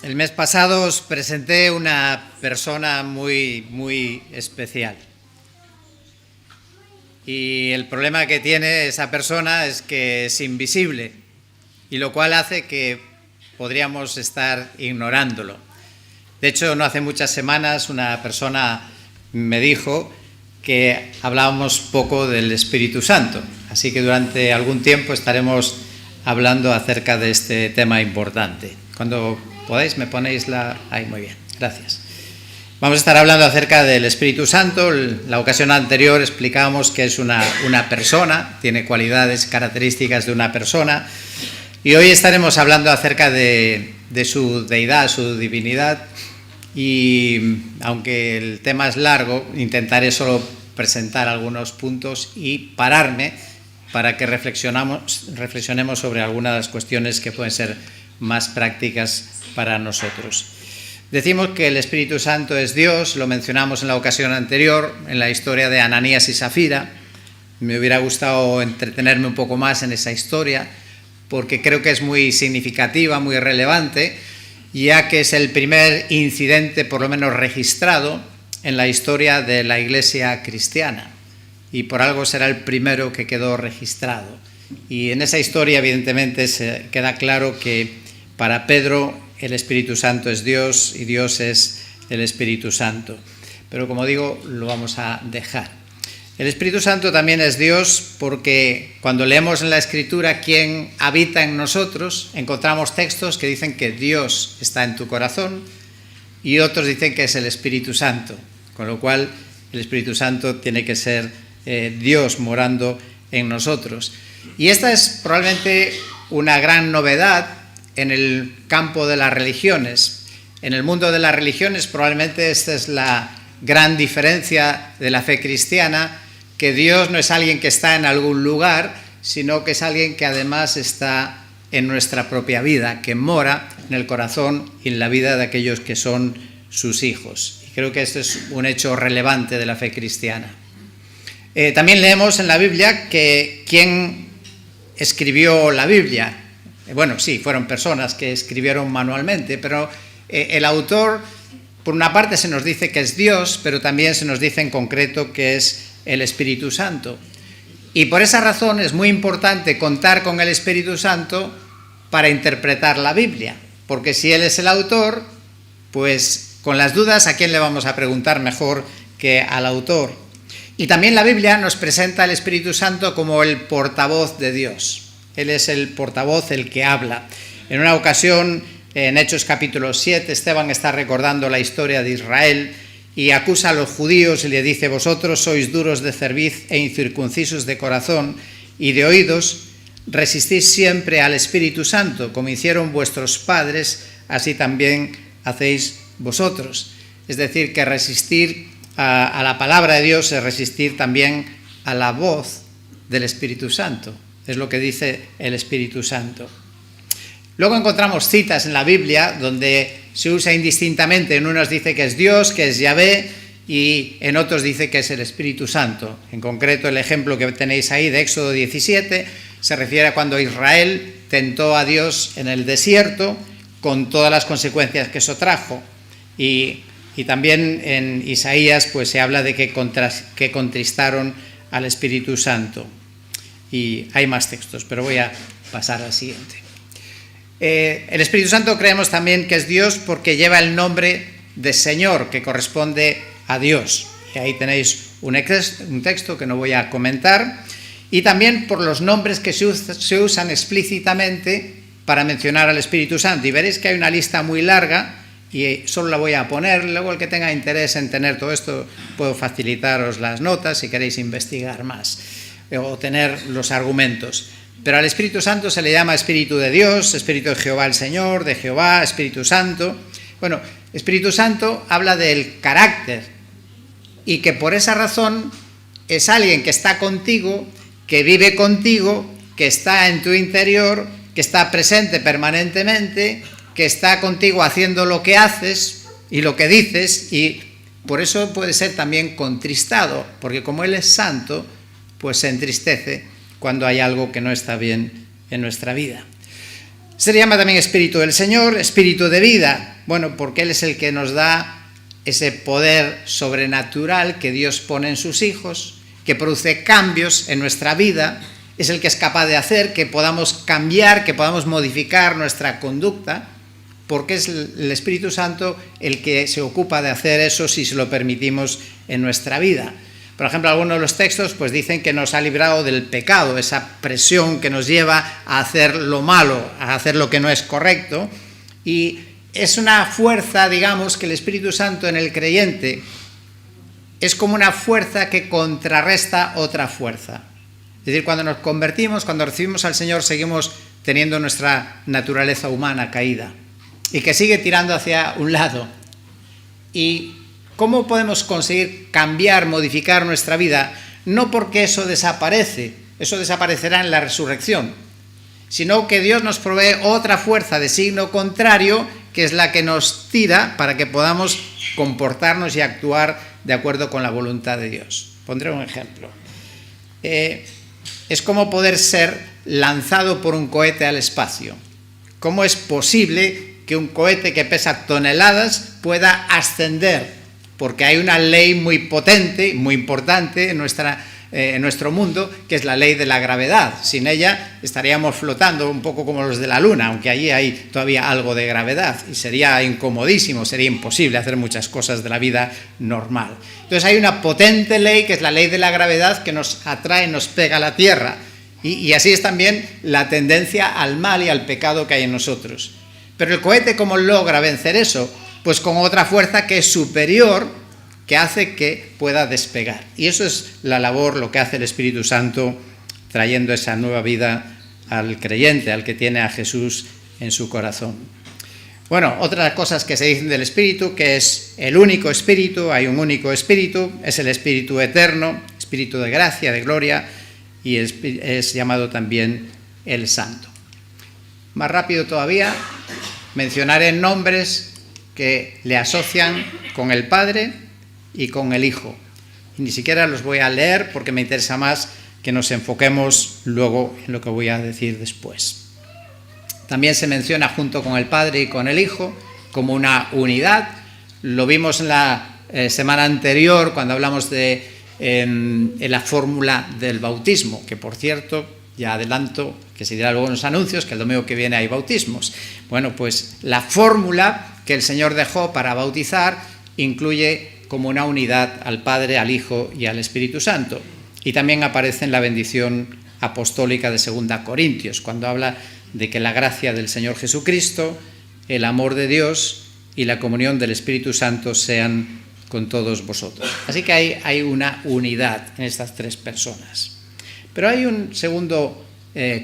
El mes pasado os presenté una persona muy especial. Y el problema que tiene esa persona es que es invisible, y lo cual hace que podríamos estar ignorándolo. De hecho, no hace muchas semanas una persona me dijo que hablábamos poco del Espíritu Santo, así que durante algún tiempo estaremos hablando acerca de este tema importante. Cuando podáis, me ponéis la... Ahí, muy bien, gracias. Vamos a estar hablando acerca del Espíritu Santo. La ocasión anterior explicábamos que es una persona, tiene cualidades, características de una persona, y hoy estaremos hablando acerca de su deidad, su divinidad, y aunque el tema es largo, intentaré solo presentar algunos puntos y pararme para que reflexionemos sobre algunas de las cuestiones que pueden ser más prácticas para nosotros. Decimos que el Espíritu Santo es Dios, lo mencionamos en la ocasión anterior, en la historia de Ananías y Safira. Me hubiera gustado entretenerme un poco más en esa historia, porque creo que es muy significativa, muy relevante, ya que es el primer incidente, por lo menos registrado, en la historia de la Iglesia cristiana. Y por algo será el primero que quedó registrado. Y en esa historia, evidentemente, se queda claro que para Pedro el Espíritu Santo es Dios y Dios es el Espíritu Santo. Pero como digo, lo vamos a dejar. El Espíritu Santo también es Dios porque cuando leemos en la Escritura quién habita en nosotros, encontramos textos que dicen que Dios está en tu corazón y otros dicen que es el Espíritu Santo. Con lo cual, el Espíritu Santo tiene que ser Dios morando en nosotros. Y esta es probablemente una gran novedad en el campo de las religiones. En el mundo de las religiones probablemente esta es la gran diferencia de la fe cristiana, que Dios no es alguien que está en algún lugar, sino que es alguien que además está en nuestra propia vida, que mora en el corazón y en la vida de aquellos que son sus hijos. Y creo que este es un hecho relevante de la fe cristiana. También leemos en la Biblia que quien escribió la Biblia, bueno, sí, fueron personas que escribieron manualmente, pero el autor, por una parte se nos dice que es Dios, pero también se nos dice en concreto que es el Espíritu Santo. Y por esa razón es muy importante contar con el Espíritu Santo para interpretar la Biblia, porque si Él es el autor, pues con las dudas, ¿a quién le vamos a preguntar mejor que al autor? Y también la Biblia nos presenta al Espíritu Santo como el portavoz de Dios. Él es el portavoz, el que habla. En una ocasión, en Hechos capítulo 7, Esteban está recordando la historia de Israel y acusa a los judíos y le dice: vosotros sois duros de cerviz e incircuncisos de corazón y de oídos, resistís siempre al Espíritu Santo, como hicieron vuestros padres, así también hacéis vosotros. Es decir, que resistir a la palabra de Dios es resistir también a la voz del Espíritu Santo. Es lo que dice el Espíritu Santo. Luego encontramos citas en la Biblia donde se usa indistintamente. En unos dice que es Dios, que es Yahvé, y en otros dice que es el Espíritu Santo. En concreto, el ejemplo que tenéis ahí de Éxodo 17 se refiere a cuando Israel tentó a Dios en el desierto con todas las consecuencias que eso trajo. Y también en Isaías pues se habla de que contristaron al Espíritu Santo. Y hay más textos, pero voy a pasar al siguiente. El Espíritu Santo creemos también que es Dios porque lleva el nombre de Señor, que corresponde a Dios. Y ahí tenéis un texto que no voy a comentar. Y también por los nombres que se usan explícitamente para mencionar al Espíritu Santo. Y veréis que hay una lista muy larga y solo la voy a poner. Luego el que tenga interés en tener todo esto, puedo facilitaros las notas si queréis investigar más o tener los argumentos. Pero al Espíritu Santo se le llama Espíritu de Dios, Espíritu de Jehová el Señor, de Jehová, Espíritu Santo. Bueno, Espíritu Santo habla del carácter y que por esa razón es alguien que está contigo, que vive contigo, que está en tu interior, que está presente permanentemente, que está contigo haciendo lo que haces y lo que dices, y por eso puede ser también contristado, porque como Él es santo, pues se entristece cuando hay algo que no está bien en nuestra vida. Se le llama también Espíritu del Señor, Espíritu de vida. Bueno, porque Él es el que nos da ese poder sobrenatural que Dios pone en sus hijos, que produce cambios en nuestra vida, es el que es capaz de hacer que podamos cambiar, que podamos modificar nuestra conducta, porque es el Espíritu Santo el que se ocupa de hacer eso si se lo permitimos en nuestra vida. Por ejemplo, algunos de los textos pues dicen que nos ha librado del pecado, esa presión que nos lleva a hacer lo malo, a hacer lo que no es correcto, y es una fuerza, digamos, que el Espíritu Santo en el creyente es como una fuerza que contrarresta otra fuerza. Es decir, cuando nos convertimos, cuando recibimos al Señor, seguimos teniendo nuestra naturaleza humana caída y que sigue tirando hacia un lado. ¿Y cómo podemos conseguir cambiar, modificar nuestra vida? No porque eso desaparecerá en la resurrección, sino que Dios nos provee otra fuerza de signo contrario, que es la que nos tira para que podamos comportarnos y actuar de acuerdo con la voluntad de Dios. Pondré un ejemplo. Es como poder ser lanzado por un cohete al espacio. ¿Cómo es posible que un cohete que pesa toneladas pueda ascender? Porque hay una ley muy potente, muy importante en nuestro mundo, que es la ley de la gravedad. Sin ella estaríamos flotando un poco como los de la Luna, aunque allí hay todavía algo de gravedad, y sería incomodísimo, sería imposible hacer muchas cosas de la vida normal. Entonces hay una potente ley, que es la ley de la gravedad, que nos atrae, nos pega a la Tierra, y así es también la tendencia al mal y al pecado que hay en nosotros. Pero el cohete, ¿cómo logra vencer eso? Pues con otra fuerza que es superior, que hace que pueda despegar. Y eso es la labor, lo que hace el Espíritu Santo, trayendo esa nueva vida al creyente, al que tiene a Jesús en su corazón. Bueno, otras cosas que se dicen del Espíritu, que es el único Espíritu, hay un único Espíritu, es el Espíritu eterno, Espíritu de gracia, de gloria, y es llamado también el Santo. Más rápido todavía, mencionaré nombres que le asocian con el Padre y con el Hijo. Y ni siquiera los voy a leer porque me interesa más que nos enfoquemos luego en lo que voy a decir después. También se menciona junto con el Padre y con el Hijo como una unidad. Lo vimos en la semana anterior cuando hablamos de la fórmula del bautismo, que por cierto, ya adelanto que se dirá luego en los anuncios que el domingo que viene hay bautismos. Bueno, pues la fórmula que el Señor dejó para bautizar incluye como una unidad al Padre, al Hijo y al Espíritu Santo. Y también aparece en la bendición apostólica de 2 Corintios, cuando habla de que la gracia del Señor Jesucristo, el amor de Dios y la comunión del Espíritu Santo sean con todos vosotros. Así que hay una unidad en estas tres personas. Pero hay un segundo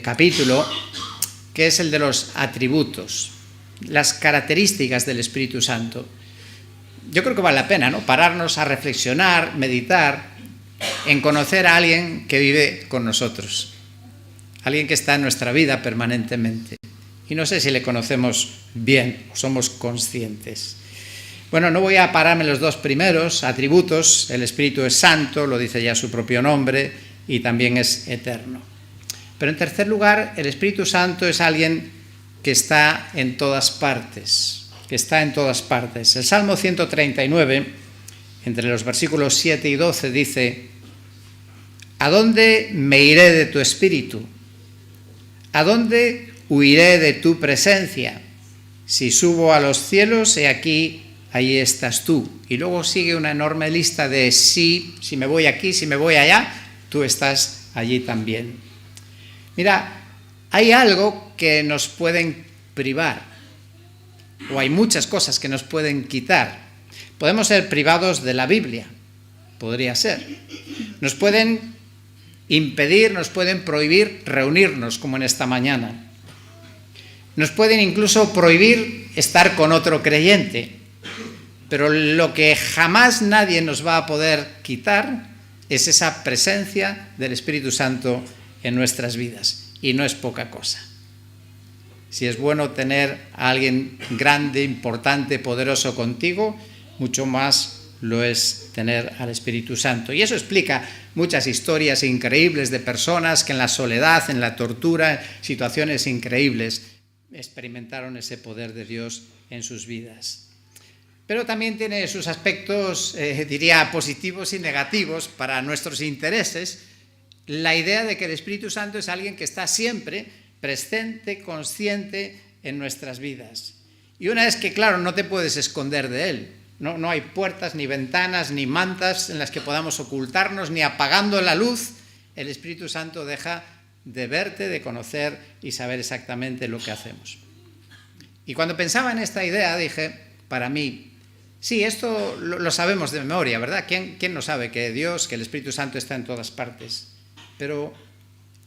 capítulo, que es el de los atributos, las características del Espíritu Santo. Yo creo que vale la pena, ¿no?, pararnos a reflexionar, meditar en conocer a alguien que vive con nosotros, alguien que está en nuestra vida permanentemente. Y no sé si le conocemos bien o somos conscientes. Bueno, no voy a pararme en los dos primeros atributos. El Espíritu es santo, lo dice ya su propio nombre, y también es eterno. Pero en tercer lugar, el Espíritu Santo es alguien que está en todas partes, El Salmo 139, entre los versículos 7 y 12, dice: ¿A dónde me iré de tu espíritu? ¿A dónde huiré de tu presencia? Si subo a los cielos, he aquí, ahí estás tú. Y luego sigue una enorme lista de si me voy aquí, si me voy allá, tú estás allí también. Mira, hay algo que nos pueden privar, o hay muchas cosas que nos pueden quitar. Podemos ser privados de la Biblia, podría ser. Nos pueden impedir, nos pueden prohibir reunirnos, como en esta mañana. Nos pueden incluso prohibir estar con otro creyente. Pero lo que jamás nadie nos va a poder quitar es esa presencia del Espíritu Santo en nuestras vidas. Y no es poca cosa. Si es bueno tener a alguien grande, importante, poderoso contigo, mucho más lo es tener al Espíritu Santo. Y eso explica muchas historias increíbles de personas que en la soledad, en la tortura, situaciones increíbles, experimentaron ese poder de Dios en sus vidas. Pero también tiene sus aspectos, diría, positivos y negativos para nuestros intereses. La idea de que el Espíritu Santo es alguien que está siempre presente, consciente en nuestras vidas. Y una es que, claro, no te puedes esconder de Él. No hay puertas, ni ventanas, ni mantas en las que podamos ocultarnos, ni apagando la luz. El Espíritu Santo deja de verte, de conocer y saber exactamente lo que hacemos. Y cuando pensaba en esta idea, dije, para mí, sí, esto lo sabemos de memoria, ¿verdad? ¿Quién no sabe que Dios, que el Espíritu Santo está en todas partes? Pero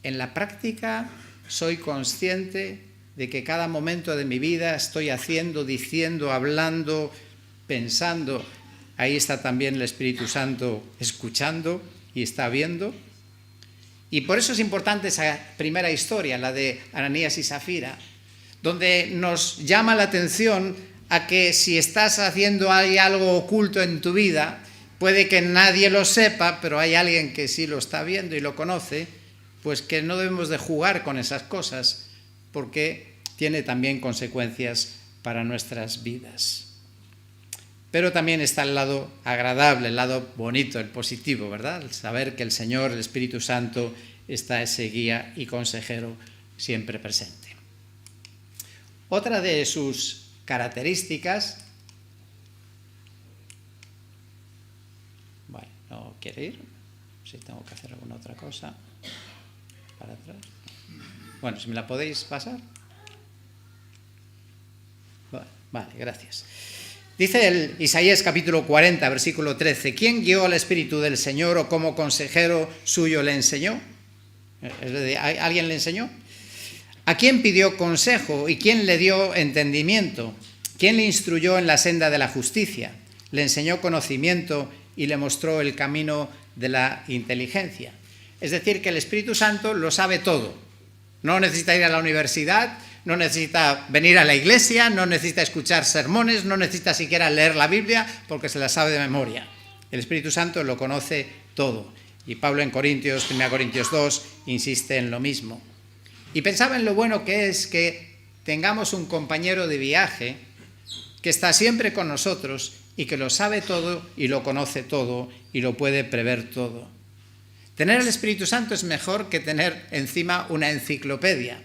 en la práctica soy consciente de que cada momento de mi vida estoy haciendo, diciendo, hablando, pensando. Ahí está también el Espíritu Santo escuchando y está viendo. Y por eso es importante esa primera historia, la de Ananías y Zafira, donde nos llama la atención a que si estás haciendo algo oculto en tu vida, puede que nadie lo sepa, pero hay alguien que sí lo está viendo y lo conoce, pues que no debemos de jugar con esas cosas, porque tiene también consecuencias para nuestras vidas. Pero también está el lado agradable, el lado bonito, el positivo, ¿verdad? El saber que el Señor, el Espíritu Santo, está ese guía y consejero siempre presente. Otra de sus características... Bueno, no quiere ir. Si tengo que hacer alguna otra cosa. Para atrás. Bueno, si me la podéis pasar. Vale, gracias. Dice el Isaías capítulo 40, versículo 13, ¿quién guió al Espíritu del Señor o como consejero suyo le enseñó? ¿Alguien le enseñó? ¿A quién pidió consejo y quién le dio entendimiento? ¿Quién le instruyó en la senda de la justicia? Le enseñó conocimiento y le mostró el camino de la inteligencia. Es decir, que el Espíritu Santo lo sabe todo. No necesita ir a la universidad, no necesita venir a la iglesia, no necesita escuchar sermones, no necesita siquiera leer la Biblia porque se la sabe de memoria. El Espíritu Santo lo conoce todo. Y Pablo en 1 Corintios 2, insiste en lo mismo. Y pensaba en lo bueno que es que tengamos un compañero de viaje que está siempre con nosotros y que lo sabe todo y lo conoce todo y lo puede prever todo. Tener el Espíritu Santo es mejor que tener encima una enciclopedia.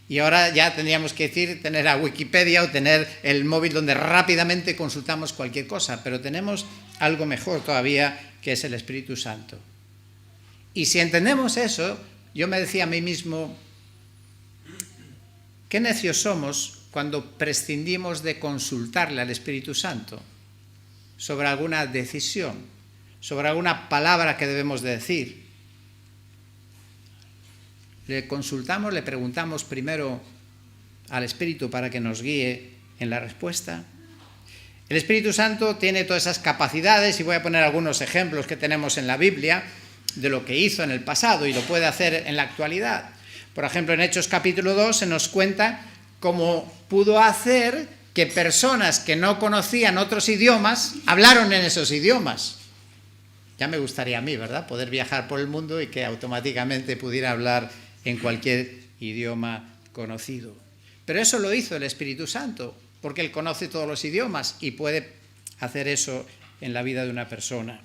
Y ahora ya tendríamos que decir tener a Wikipedia o tener el móvil donde rápidamente consultamos cualquier cosa, pero tenemos algo mejor todavía, que es el Espíritu Santo. Y si entendemos eso, yo me decía a mí mismo, qué necios somos cuando prescindimos de consultarle al Espíritu Santo sobre alguna decisión, sobre alguna palabra que debemos de decir. Le consultamos, le preguntamos primero al Espíritu para que nos guíe en la respuesta. El Espíritu Santo tiene todas esas capacidades y voy a poner algunos ejemplos que tenemos en la Biblia de lo que hizo en el pasado y lo puede hacer en la actualidad. Por ejemplo, en Hechos capítulo 2 se nos cuenta cómo pudo hacer que personas que no conocían otros idiomas hablaron en esos idiomas. Ya me gustaría a mí, ¿verdad?, poder viajar por el mundo y que automáticamente pudiera hablar en cualquier idioma conocido. Pero eso lo hizo el Espíritu Santo, porque Él conoce todos los idiomas y puede hacer eso en la vida de una persona.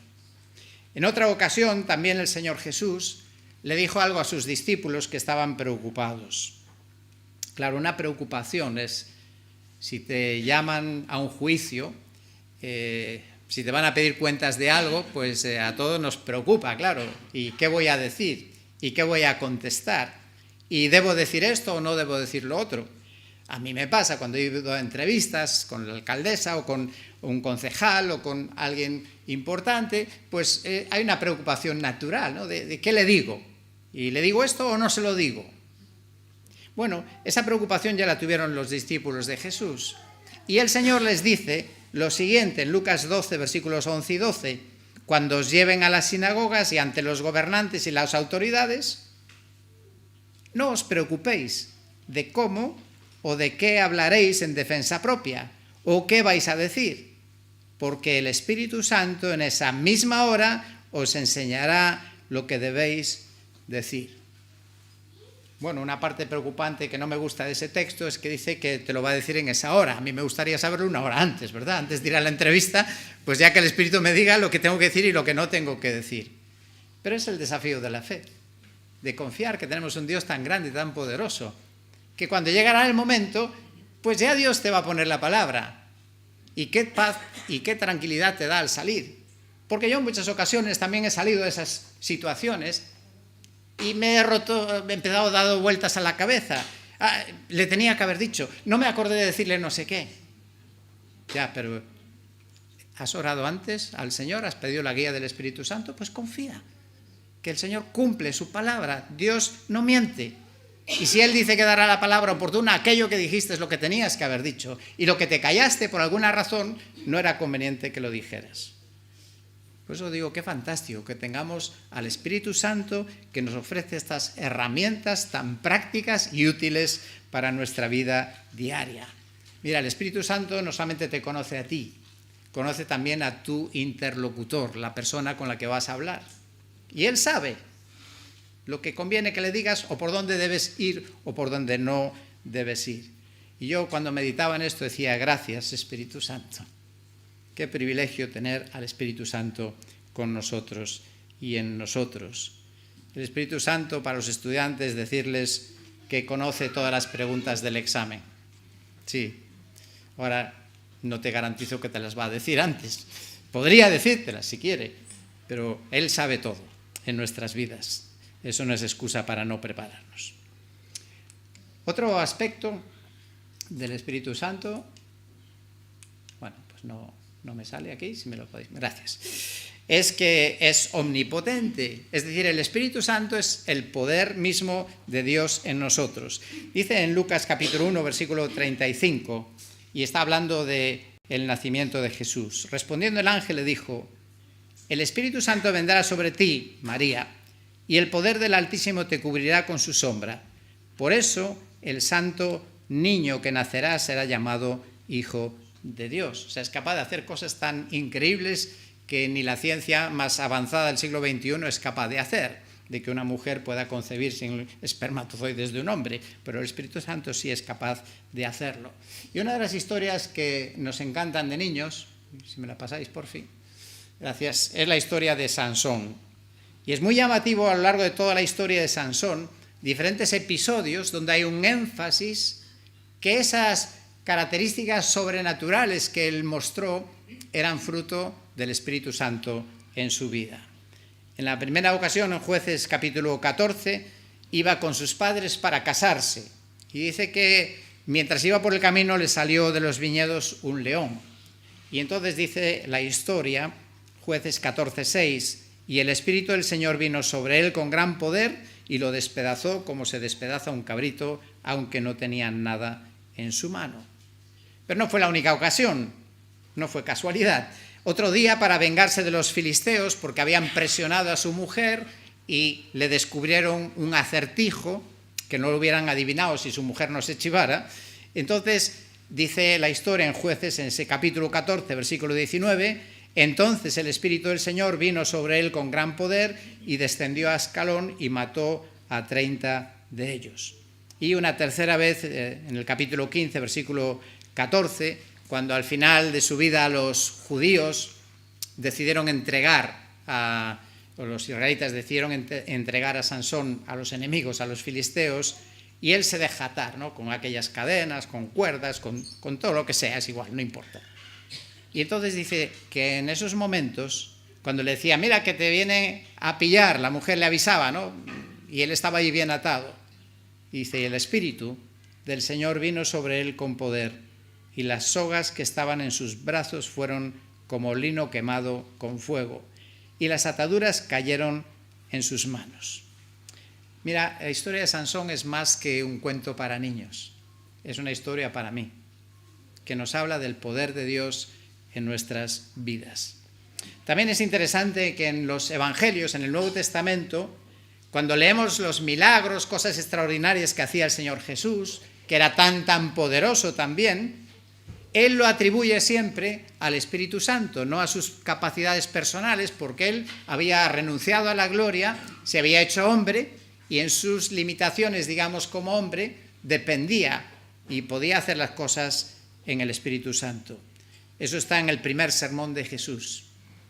En otra ocasión, también el Señor Jesús le dijo algo a sus discípulos que estaban preocupados. Claro, una preocupación es, si te llaman a un juicio, si te van a pedir cuentas de algo, pues a todos nos preocupa, claro. ¿Y qué voy a decir? ¿Y qué voy a contestar? ¿Y debo decir esto o no debo decir lo otro? A mí me pasa cuando he ido a entrevistas con la alcaldesa o con un concejal o con alguien importante, pues hay una preocupación natural, ¿no? De qué le digo. ¿Y le digo esto o no se lo digo? Bueno, esa preocupación ya la tuvieron los discípulos de Jesús. Y el Señor les dice lo siguiente en Lucas 12, versículos 11 y 12. Cuando os lleven a las sinagogas y ante los gobernantes y las autoridades, no os preocupéis de cómo o de qué hablaréis en defensa propia o qué vais a decir, porque el Espíritu Santo en esa misma hora os enseñará lo que debéis decir. Bueno, una parte preocupante que no me gusta de ese texto es que dice que te lo va a decir en esa hora. A mí me gustaría saberlo una hora antes, ¿verdad? Antes de ir a la entrevista, pues ya que el Espíritu me diga lo que tengo que decir y lo que no tengo que decir. Pero es el desafío de la fe, de confiar que tenemos un Dios tan grande y tan poderoso, que cuando llegará el momento, pues ya Dios te va a poner la palabra. Y qué paz y qué tranquilidad te da al salir. Porque yo en muchas ocasiones también he salido de esas situaciones y me he empezado a dar vueltas a la cabeza. Le tenía que haber dicho, no me acordé de decirle no sé qué. Ya, pero ¿has orado antes al Señor? ¿Has pedido la guía del Espíritu Santo? Pues confía, que el Señor cumple su palabra. Dios no miente. Y si Él dice que dará la palabra oportuna, aquello que dijiste es lo que tenías que haber dicho. Y lo que te callaste por alguna razón, no era conveniente que lo dijeras. Por eso digo, qué fantástico que tengamos al Espíritu Santo que nos ofrece estas herramientas tan prácticas y útiles para nuestra vida diaria. Mira, el Espíritu Santo no solamente te conoce a ti, conoce también a tu interlocutor, la persona con la que vas a hablar. Y Él sabe lo que conviene que le digas o por dónde debes ir o por dónde no debes ir. Y yo cuando meditaba en esto decía, gracias Espíritu Santo. Qué privilegio tener al Espíritu Santo con nosotros y en nosotros. El Espíritu Santo, para los estudiantes, decirles que conoce todas las preguntas del examen. Sí, ahora no te garantizo que te las va a decir antes. Podría decírtelas si quiere, pero Él sabe todo en nuestras vidas. Eso no es excusa para no prepararnos. Otro aspecto del Espíritu Santo, bueno, pues no me sale aquí, si me lo podéis. Gracias. Es que es omnipotente, es decir, el Espíritu Santo es el poder mismo de Dios en nosotros. Dice en Lucas capítulo 1, versículo 35, y está hablando del nacimiento de Jesús. Respondiendo el ángel le dijo, el Espíritu Santo vendrá sobre ti, María, y el poder del Altísimo te cubrirá con su sombra. Por eso el santo niño que nacerá será llamado Hijo de Dios. O sea, es capaz de hacer cosas tan increíbles que ni la ciencia más avanzada del siglo XXI es capaz de hacer, de que una mujer pueda concebir sin espermatozoides de un hombre, pero el Espíritu Santo sí es capaz de hacerlo. Y una de las historias que nos encantan de niños, si me la pasáis por fin, gracias, es la historia de Sansón. Y es muy llamativo a lo largo de toda la historia de Sansón, diferentes episodios donde hay un énfasis que esas características sobrenaturales que él mostró eran fruto del Espíritu Santo en su vida. En la primera ocasión, en Jueces capítulo 14, iba con sus padres para casarse. Y dice que mientras iba por el camino le salió de los viñedos un león. Y entonces dice la historia, Jueces 14:6, y el Espíritu del Señor vino sobre él con gran poder y lo despedazó como se despedaza un cabrito, aunque no tenía nada en su mano. Pero no fue la única ocasión, no fue casualidad. Otro día, para vengarse de los filisteos, porque habían presionado a su mujer y le descubrieron un acertijo que no lo hubieran adivinado si su mujer no se chivara, entonces dice la historia en Jueces, en ese capítulo 14, versículo 19, entonces el Espíritu del Señor vino sobre él con gran poder y descendió a Ascalón y mató a 30 de ellos. Y una tercera vez, en el capítulo 15, versículo 14, cuando al final de su vida los judíos decidieron entregar o los israelitas decidieron entregar a Sansón a los enemigos, a los filisteos, y él se deja atar, ¿no? Con aquellas cadenas, con cuerdas, con todo lo que sea, es igual, no importa. Y entonces dice que en esos momentos, cuando le decía, mira que te viene a pillar, la mujer le avisaba, ¿no? Y él estaba ahí bien atado. Y dice, y el Espíritu del Señor vino sobre él con poder, y las sogas que estaban en sus brazos fueron como lino quemado con fuego, y las ataduras cayeron en sus manos. Mira, la historia de Sansón es más que un cuento para niños, es una historia para mí, que nos habla del poder de Dios en nuestras vidas. También es interesante que en los Evangelios, en el Nuevo Testamento, cuando leemos los milagros, cosas extraordinarias que hacía el Señor Jesús, que era tan poderoso también, Él lo atribuye siempre al Espíritu Santo, no a sus capacidades personales, porque Él había renunciado a la gloria, se había hecho hombre y en sus limitaciones, digamos, como hombre, dependía y podía hacer las cosas en el Espíritu Santo. Eso está en el primer sermón de Jesús.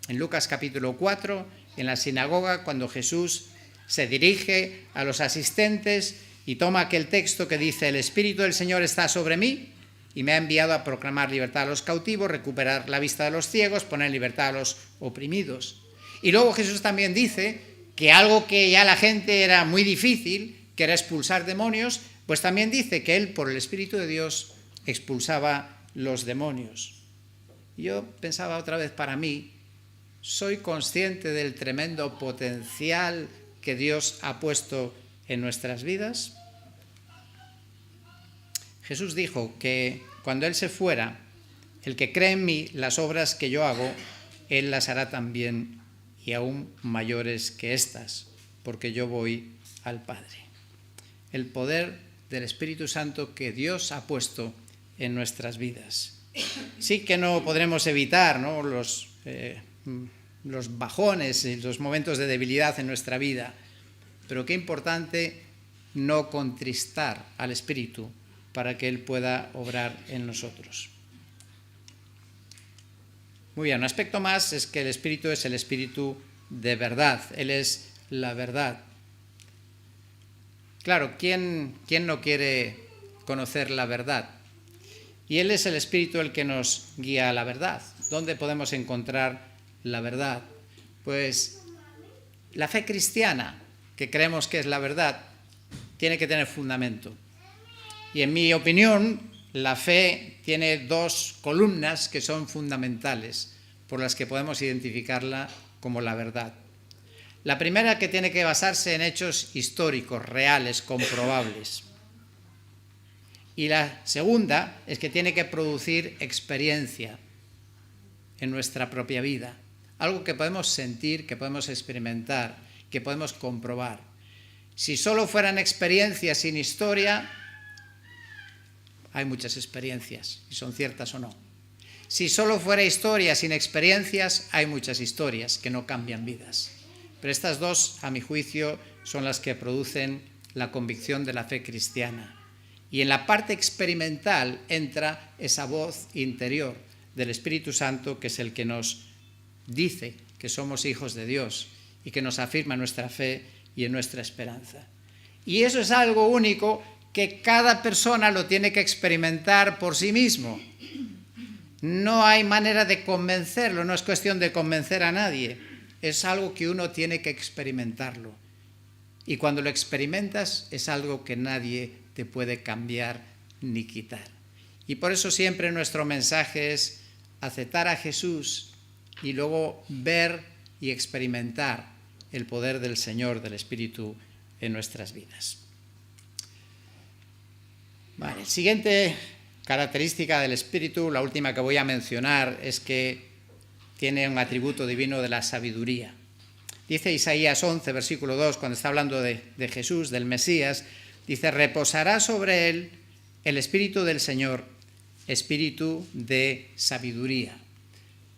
En Lucas capítulo 4, en la sinagoga, cuando Jesús se dirige a los asistentes y toma aquel texto que dice: el Espíritu del Señor está sobre mí y me ha enviado a proclamar libertad a los cautivos, recuperar la vista de los ciegos, poner en libertad a los oprimidos. Y luego Jesús también dice que algo que ya la gente era muy difícil, que era expulsar demonios, pues también dice que él, por el Espíritu de Dios, expulsaba los demonios. Yo pensaba otra vez para mí, ¿soy consciente del tremendo potencial que Dios ha puesto en nuestras vidas? Jesús dijo que cuando Él se fuera, el que cree en mí, las obras que yo hago, Él las hará también y aún mayores que estas, porque yo voy al Padre. El poder del Espíritu Santo que Dios ha puesto en nuestras vidas. Sí que no podremos evitar, ¿no?, los bajones y los momentos de debilidad en nuestra vida, pero qué importante no contristar al Espíritu para que Él pueda obrar en nosotros. Muy bien, un aspecto más es que el Espíritu es el Espíritu de verdad, Él es la verdad. Claro, ¿quién no quiere conocer la verdad? Y Él es el Espíritu el que nos guía a la verdad. ¿Dónde podemos encontrar la verdad? Pues la fe cristiana, que creemos que es la verdad, tiene que tener fundamento. Y en mi opinión, la fe tiene dos columnas que son fundamentales, por las que podemos identificarla como la verdad. La primera, que tiene que basarse en hechos históricos, reales, comprobables. Y la segunda es que tiene que producir experiencia en nuestra propia vida. Algo que podemos sentir, que podemos experimentar, que podemos comprobar. Si solo fueran experiencias sin historia, hay muchas experiencias, si son ciertas o no. Si solo fuera historia sin experiencias, hay muchas historias que no cambian vidas. Pero estas dos, a mi juicio, son las que producen la convicción de la fe cristiana. Y en la parte experimental entra esa voz interior del Espíritu Santo, que es el que nos dice que somos hijos de Dios y que nos afirma nuestra fe y en nuestra esperanza. Y eso es algo único que cada persona lo tiene que experimentar por sí mismo. No hay manera de convencerlo, no es cuestión de convencer a nadie, es algo que uno tiene que experimentarlo. Y cuando lo experimentas es algo que nadie te puede cambiar ni quitar. Y por eso siempre nuestro mensaje es aceptar a Jesús y luego ver y experimentar el poder del Señor, del Espíritu en nuestras vidas. Vale, siguiente característica del Espíritu, la última que voy a mencionar, es que tiene un atributo divino de la sabiduría. Dice Isaías 11, versículo 2, cuando está hablando de Jesús, del Mesías, dice: reposará sobre él el Espíritu del Señor, Espíritu de sabiduría.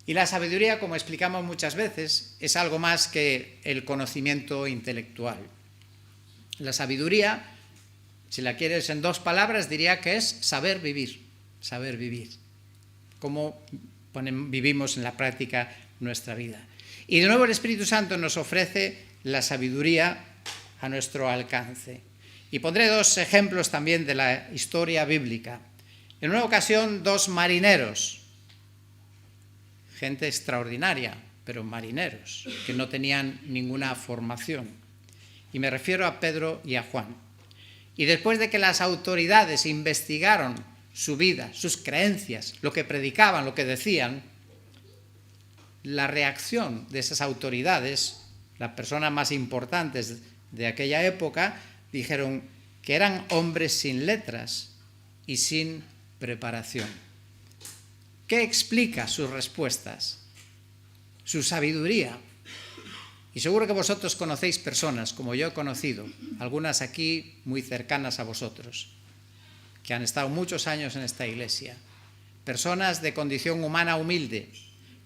Y la sabiduría, como explicamos muchas veces, es algo más que el conocimiento intelectual. La sabiduría, si la quieres en dos palabras, diría que es saber vivir, cómo vivimos en la práctica nuestra vida. Y de nuevo el Espíritu Santo nos ofrece la sabiduría a nuestro alcance. Y pondré dos ejemplos también de la historia bíblica. En una ocasión, dos marineros, gente extraordinaria, pero marineros, que no tenían ninguna formación. Y me refiero a Pedro y a Juan. Y después de que las autoridades investigaron su vida, sus creencias, lo que predicaban, lo que decían, la reacción de esas autoridades, las personas más importantes de aquella época, dijeron que eran hombres sin letras y sin preparación. ¿Qué explica sus respuestas? Su sabiduría. Y seguro que vosotros conocéis personas, como yo he conocido, algunas aquí muy cercanas a vosotros, que han estado muchos años en esta iglesia, personas de condición humana humilde,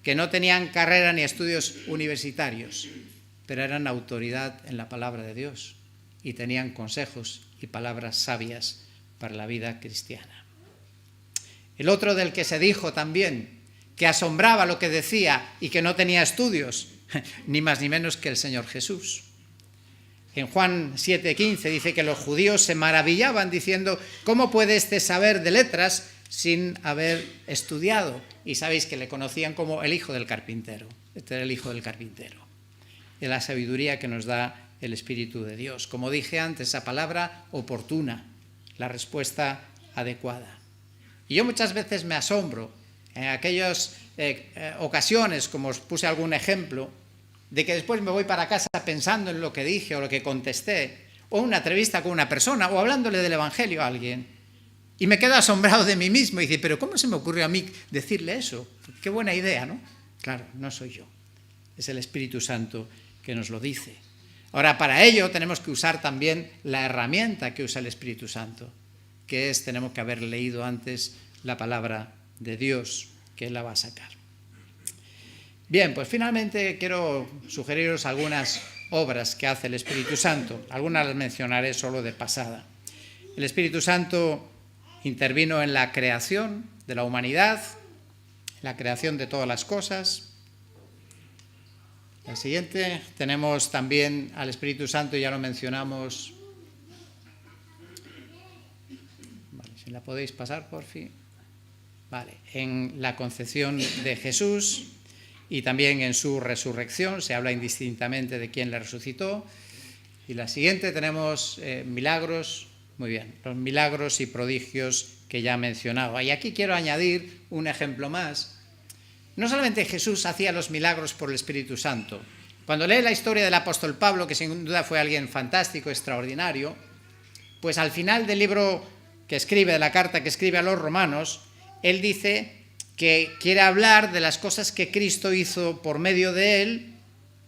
que no tenían carrera ni estudios universitarios, pero eran autoridad en la palabra de Dios. y tenían consejos y palabras sabias para la vida cristiana. El otro del que se dijo también que asombraba lo que decía y que no tenía estudios, ni más ni menos que el Señor Jesús. En Juan 7:15 dice que los judíos se maravillaban diciendo: ¿cómo puede este saber de letras sin haber estudiado? Y sabéis que le conocían como el hijo del carpintero. Este era el hijo del carpintero. De la sabiduría que nos da el Espíritu de Dios. Como dije antes, esa palabra oportuna, la respuesta adecuada. Y yo muchas veces me asombro en aquellas ocasiones, como os puse algún ejemplo, de que después me voy para casa pensando en lo que dije o lo que contesté, o en una entrevista con una persona, o hablándole del Evangelio a alguien, y me quedo asombrado de mí mismo y digo: ¿pero cómo se me ocurrió a mí decirle eso? Qué buena idea, ¿no? Claro, no soy yo, es el Espíritu Santo que nos lo dice. Ahora, para ello tenemos que usar también la herramienta que usa el Espíritu Santo, que es, tenemos que haber leído antes la palabra de Dios, que Él la va a sacar. Bien, pues finalmente quiero sugeriros algunas obras que hace el Espíritu Santo. Algunas las mencionaré solo de pasada. El Espíritu Santo intervino en la creación de la humanidad, la creación de todas las cosas. El siguiente, tenemos también al Espíritu Santo, ya lo mencionamos. Vale, si la podéis pasar, por fin. Vale, en la concepción de Jesús y también en su resurrección, se habla indistintamente de quién le resucitó. Y la siguiente tenemos milagros, muy bien, los milagros y prodigios que ya he mencionado. Y aquí quiero añadir un ejemplo más. No solamente Jesús hacía los milagros por el Espíritu Santo. Cuando lee la historia del apóstol Pablo, que sin duda fue alguien fantástico, extraordinario, pues al final del libro que escribe, de la carta que escribe a los romanos, él dice que quiere hablar de las cosas que Cristo hizo por medio de él,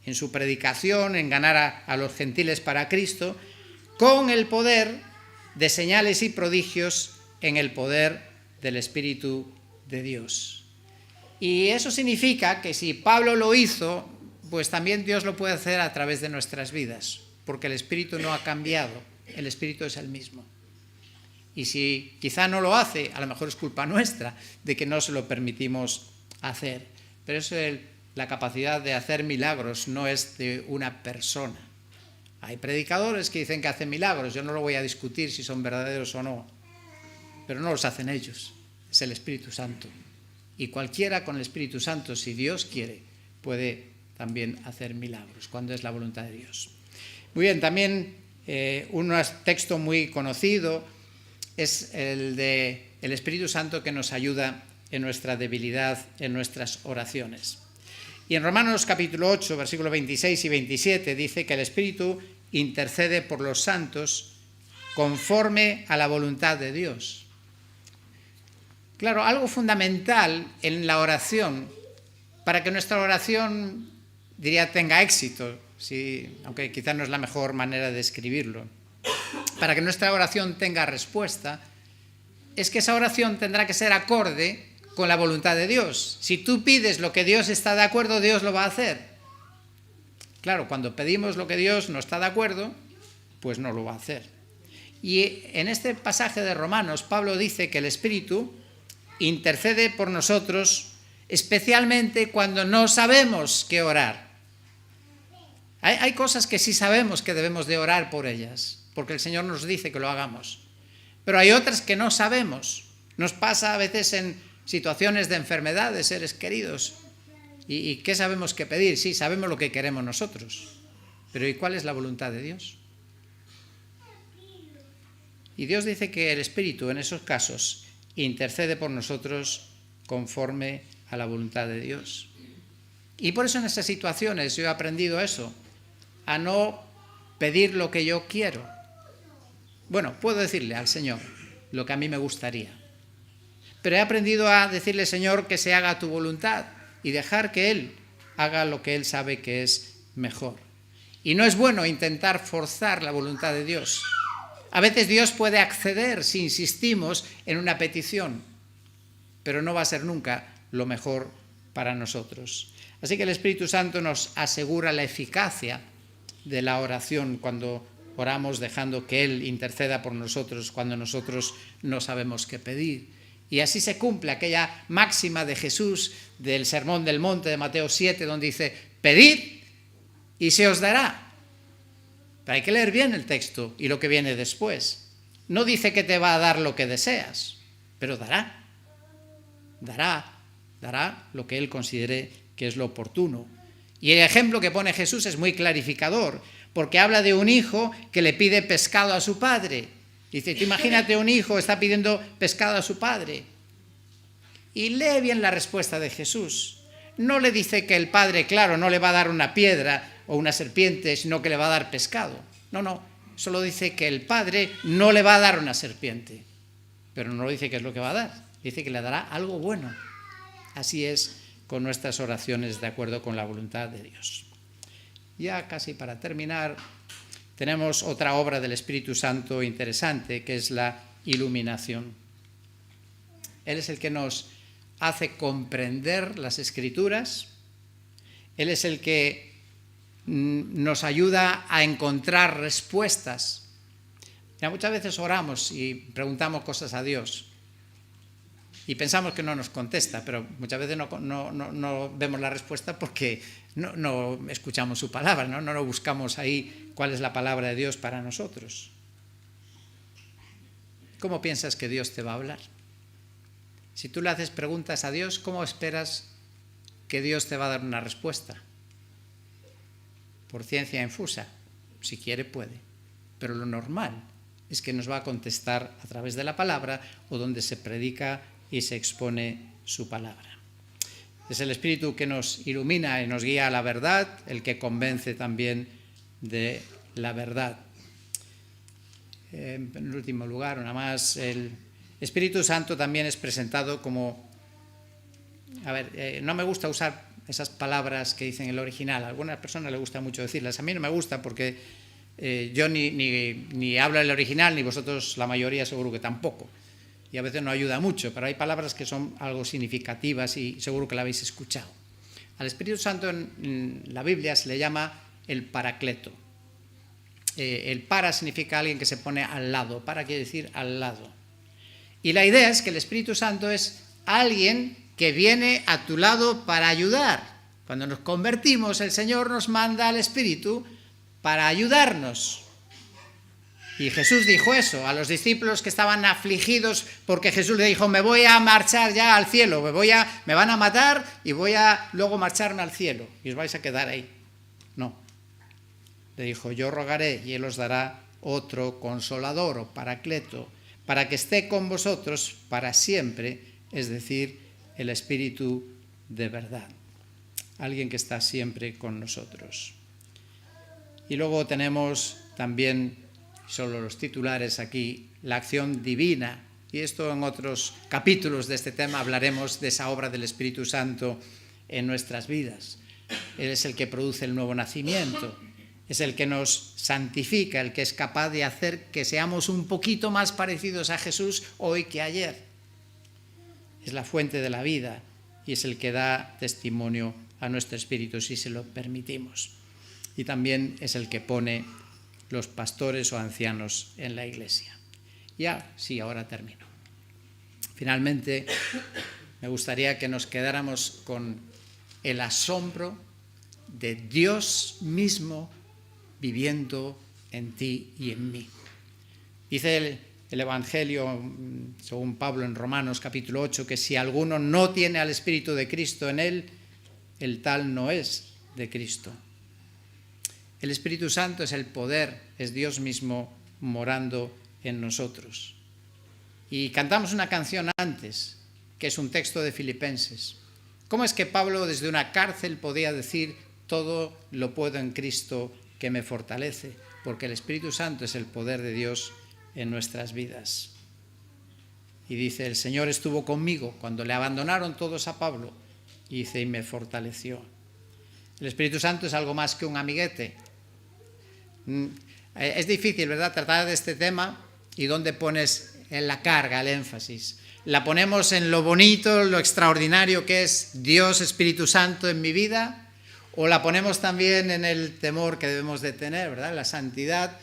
en su predicación, en ganar a los gentiles para Cristo, con el poder de señales y prodigios en el poder del Espíritu de Dios. Y eso significa que si Pablo lo hizo, pues también Dios lo puede hacer a través de nuestras vidas, porque el Espíritu no ha cambiado, el Espíritu es el mismo. Y si quizá no lo hace, a lo mejor es culpa nuestra de que no se lo permitimos hacer. Pero eso es la capacidad de hacer milagros, no es de una persona. Hay predicadores que dicen que hacen milagros, yo no lo voy a discutir si son verdaderos o no, pero no los hacen ellos, es el Espíritu Santo. Y cualquiera con el Espíritu Santo, si Dios quiere, puede también hacer milagros, cuando es la voluntad de Dios. Muy bien, también un texto muy conocido es el de el Espíritu Santo que nos ayuda en nuestra debilidad, en nuestras oraciones. Y en Romanos capítulo 8, versículos 26 y 27, dice que el Espíritu intercede por los santos conforme a la voluntad de Dios. Claro, algo fundamental en la oración, para que nuestra oración, diría, tenga éxito, aunque quizás no es la mejor manera de describirlo, para que nuestra oración tenga respuesta, es que esa oración tendrá que ser acorde con la voluntad de Dios. Si tú pides lo que Dios está de acuerdo, Dios lo va a hacer. Claro, cuando pedimos lo que Dios no está de acuerdo, pues no lo va a hacer. Y en este pasaje de Romanos, Pablo dice que el Espíritu intercede por nosotros, especialmente cuando no sabemos qué orar. Hay cosas que sí sabemos que debemos de orar por ellas, porque el Señor nos dice que lo hagamos. Pero hay otras que no sabemos. Nos pasa a veces en situaciones de enfermedad de seres queridos. ¿Y qué sabemos que pedir? Sí, sabemos lo que queremos nosotros. Pero ¿y cuál es la voluntad de Dios? Y Dios dice que el Espíritu en esos casos intercede por nosotros conforme a la voluntad de Dios. Y por eso en esas situaciones yo he aprendido eso, a no pedir lo que yo quiero. Bueno, puedo decirle al Señor lo que a mí me gustaría, pero he aprendido a decirle: Señor, que se haga tu voluntad, y dejar que Él haga lo que Él sabe que es mejor. Y no es bueno intentar forzar la voluntad de Dios. A veces Dios puede acceder si insistimos en una petición, pero no va a ser nunca lo mejor para nosotros. Así que el Espíritu Santo nos asegura la eficacia de la oración cuando oramos dejando que Él interceda por nosotros cuando nosotros no sabemos qué pedir. Y así se cumple aquella máxima de Jesús del Sermón del Monte de Mateo 7, donde dice: pedid y se os dará. Pero hay que leer bien el texto y lo que viene después. No dice que te va a dar lo que deseas, pero dará lo que Él considere que es lo oportuno. Y el ejemplo que pone Jesús es muy clarificador, porque habla de un hijo que le pide pescado a su padre. Dice, tú imagínate, un hijo está pidiendo pescado a su padre. Y lee bien la respuesta de Jesús. No le dice que el padre, claro, no le va a dar una piedra o una serpiente, sino que le va a dar pescado. No, solo dice que el padre no le va a dar una serpiente. Pero no dice qué es lo que va a dar. Dice que le dará algo bueno. Así es con nuestras oraciones de acuerdo con la voluntad de Dios. Ya casi para terminar, tenemos otra obra del Espíritu Santo interesante, que es la iluminación. Él es el que nos hace comprender las Escrituras. Él es el que nos ayuda a encontrar respuestas. Ya muchas veces oramos y preguntamos cosas a Dios y pensamos que no nos contesta, pero muchas veces no vemos la respuesta porque no escuchamos su palabra, no buscamos ahí cuál es la palabra de Dios para nosotros. ¿Cómo piensas que Dios te va a hablar? Si tú le haces preguntas a Dios, ¿cómo esperas que Dios te va a dar una respuesta? Por ciencia infusa, si quiere puede, pero lo normal es que nos va a contestar a través de la palabra o donde se predica y se expone su palabra. Es el Espíritu que nos ilumina y nos guía a la verdad, el que convence también de la verdad. En último lugar, una más, el Espíritu Santo también es presentado como... no me gusta usar esas palabras que dicen en el original. A algunas personas les gusta mucho decirlas. A mí no me gusta porque yo ni hablo el original, ni vosotros, la mayoría, seguro que tampoco. Y a veces no ayuda mucho, pero hay palabras que son algo significativas y seguro que la habéis escuchado. Al Espíritu Santo en la Biblia se le llama el Paracleto. El para significa alguien que se pone al lado, para quiere decir al lado. Y la idea es que el Espíritu Santo es alguien que viene a tu lado para ayudar. Cuando nos convertimos, el Señor nos manda al Espíritu para ayudarnos. Y Jesús dijo eso a los discípulos que estaban afligidos porque Jesús le dijo, me voy a marchar ya al cielo, me van a matar y voy a luego marcharme al cielo y os vais a quedar ahí. No. Le dijo, yo rogaré y Él os dará otro consolador o paracleto para que esté con vosotros para siempre, es decir, el Espíritu de verdad. Alguien que está siempre con nosotros. Y luego tenemos también, solo los titulares aquí, la acción divina. Y esto en otros capítulos de este tema hablaremos de esa obra del Espíritu Santo en nuestras vidas. Él es el que produce el nuevo nacimiento, es el que nos santifica, el que es capaz de hacer que seamos un poquito más parecidos a Jesús hoy que ayer. Es la fuente de la vida y es el que da testimonio a nuestro espíritu si se lo permitimos. Y también es el que pone los pastores o ancianos en la iglesia. Ya, sí, ahora termino. Finalmente, me gustaría que nos quedáramos con el asombro de Dios mismo viviendo en ti y en mí. Dice el Evangelio, según Pablo en Romanos capítulo 8, que si alguno no tiene al Espíritu de Cristo en él, el tal no es de Cristo. El Espíritu Santo es el poder, es Dios mismo morando en nosotros. Y cantamos una canción antes, que es un texto de Filipenses. ¿Cómo es que Pablo desde una cárcel podía decir todo lo puedo en Cristo que me fortalece? Porque el Espíritu Santo es el poder de Dios en nuestras vidas. Y dice, el Señor estuvo conmigo cuando le abandonaron todos a Pablo. Y dice, y me fortaleció. El Espíritu Santo es algo más que un amiguete. Es difícil, ¿verdad?, tratar de este tema y dónde pones en la carga, el énfasis. La ponemos en lo bonito, lo extraordinario que es Dios, Espíritu Santo en mi vida, o la ponemos también en el temor que debemos de tener, ¿verdad?, la santidad,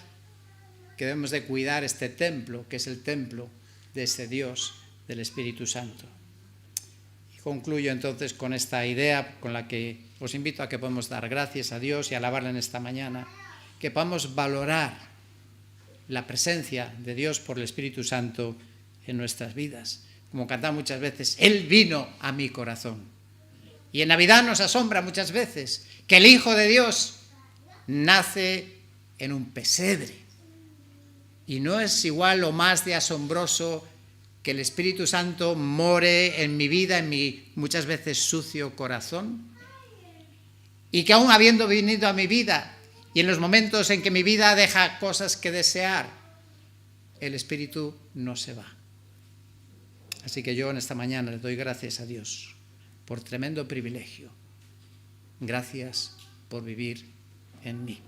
que debemos de cuidar este templo, que es el templo de ese Dios, del Espíritu Santo. Y concluyo entonces con esta idea con la que os invito a que podamos dar gracias a Dios y alabarle en esta mañana, que podamos valorar la presencia de Dios por el Espíritu Santo en nuestras vidas. Como cantamos muchas veces, Él vino a mi corazón. Y en Navidad nos asombra muchas veces que el Hijo de Dios nace en un pesebre. Y no es igual o más de asombroso que el Espíritu Santo more en mi vida, en mi muchas veces sucio corazón, y que aún habiendo venido a mi vida y en los momentos en que mi vida deja cosas que desear, el Espíritu no se va. Así que yo en esta mañana le doy gracias a Dios por tremendo privilegio. Gracias por vivir en mí.